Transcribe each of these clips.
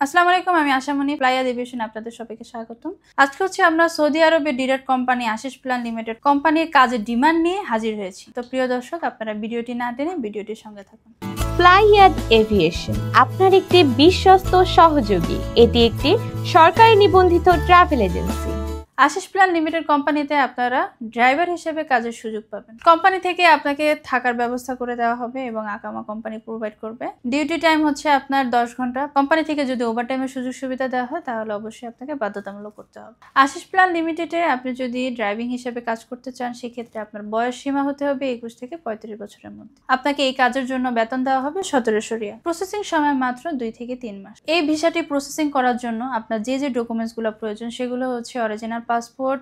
আসসালামু আলাইকুম, আমি আশামনি ফ্লাইয়া এভিয়েশন আপনাদের সবাইকে স্বাগতম। আজকে আমরা সৌদি আরবের direct company Ashis Plan Limited কোম্পানির কাজের ডিমান্ড নিয়ে হাজির হয়েছি। তো প্রিয় দর্শক, আপনারা ভিডিওটি না টেনে ভিডিওটির সঙ্গে থাকুন। ফ্লাইয়াদ এভিয়েশন আপনার একটি বিশ্বস্ত সহযোগী। এটি একটি সরকারি নিবন্ধিত travel agency. Ashis Plan Limited কোম্পানিতে আপনারা ড্রাইভার হিসেবে কাজের সুযোগ পাবেন। কোম্পানি থেকে আপনাকে থাকার ব্যবস্থা করে দেওয়া হবে এবং আকামা কোম্পানি প্রোভাইড করবে। ডিউটি টাইম আপনার 10 ঘন্টা। কোম্পানি থেকে যদি ওভারটাইমের সুযোগ সুবিধা দেওয়া হয় তাহলে অবশ্যই আপনাকে বাধ্যতামূলক করতে হবে। আশিস প্ল্যান লিমিটেডে আপনি যদি ড্রাইভিং হিসেবে কাজ করতে চান, সেক্ষেত্রে আপনার বয়স সীমা হতে হবে 21 থেকে 35 বছরের মধ্যে। আপনাকে এই কাজের জন্য বেতন দেওয়া হবে 1700 রিয়াল। প্রসেসিং সময় মাত্র 2 থেকে 3 মাস। এই ভিসাটি প্রসেসিং করার জন্য আপনার যে ডকুমেন্টসগুলো প্রয়োজন সেগুলো অরিজিনাল পাসপোর্ট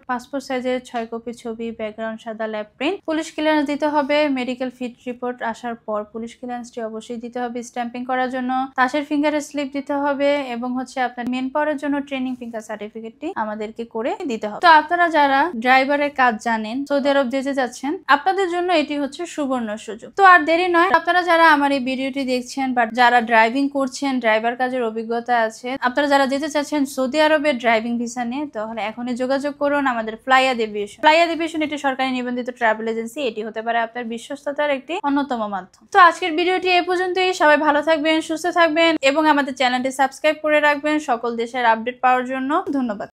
সাইজের 6 কপি ছবি, ব্যাকগ্রাউন্ড সাদা ল্যাব প্রিন্ট, পুলিশ ক্লিয়ারেন্স দিতে হবে, মেডিকেল ফিট রিপোর্ট আসার পর পুলিশ ক্লিয়ারেন্সটি অবশ্যই দিতে হবে স্ট্যাম্পিং করার জন্য, তাসের ফিঙ্গারের স্লিপ দিতে হবে এবং আপনার মেন পাওয়ারের জন্য ট্রেনিং ফিঙ্গার সার্টিফিকেটটি আমাদেরকে করে দিতে হবে। তো আপনারা যারা ড্রাইভারের কাজ জানেন, সৌদি আরব যেতে যাচ্ছেন, আপনাদের জন্য এটি সুবর্ণ সুযোগ। তো আর দেরি নয়, আপনারা যারা আমার এই ভিডিওটি দেখছেন বা যারা ড্রাইভিং করছেন, ড্রাইভার কাজের অভিজ্ঞতা আছে, আপনারা যারা যেতে চাচ্ছেন সৌদি আরবের ড্রাইভিং ভিসা নিয়ে, তাহলে এখনই যোগাযোগ করুন আমাদের ফ্লাইয়াদ এভিয়েশন। ফ্লাইয়াদ এভিয়েশন একটি সরকারি নিবন্ধিত ট্রাভেল এজেন্সি। এটি হতে পারে আপনার বিশ্বস্ততার একটি অন্যতম মাধ্যম। তো আজকের ভিডিওটি এই পর্যন্তই। সবাই ভালো থাকবেন, সুস্থ থাকবেন এবং আমাদের চ্যানেলটি সাবস্ক্রাইব করে রাখবেন সকল দেশের আপডেট পাওয়ার জন্য। ধন্যবাদ।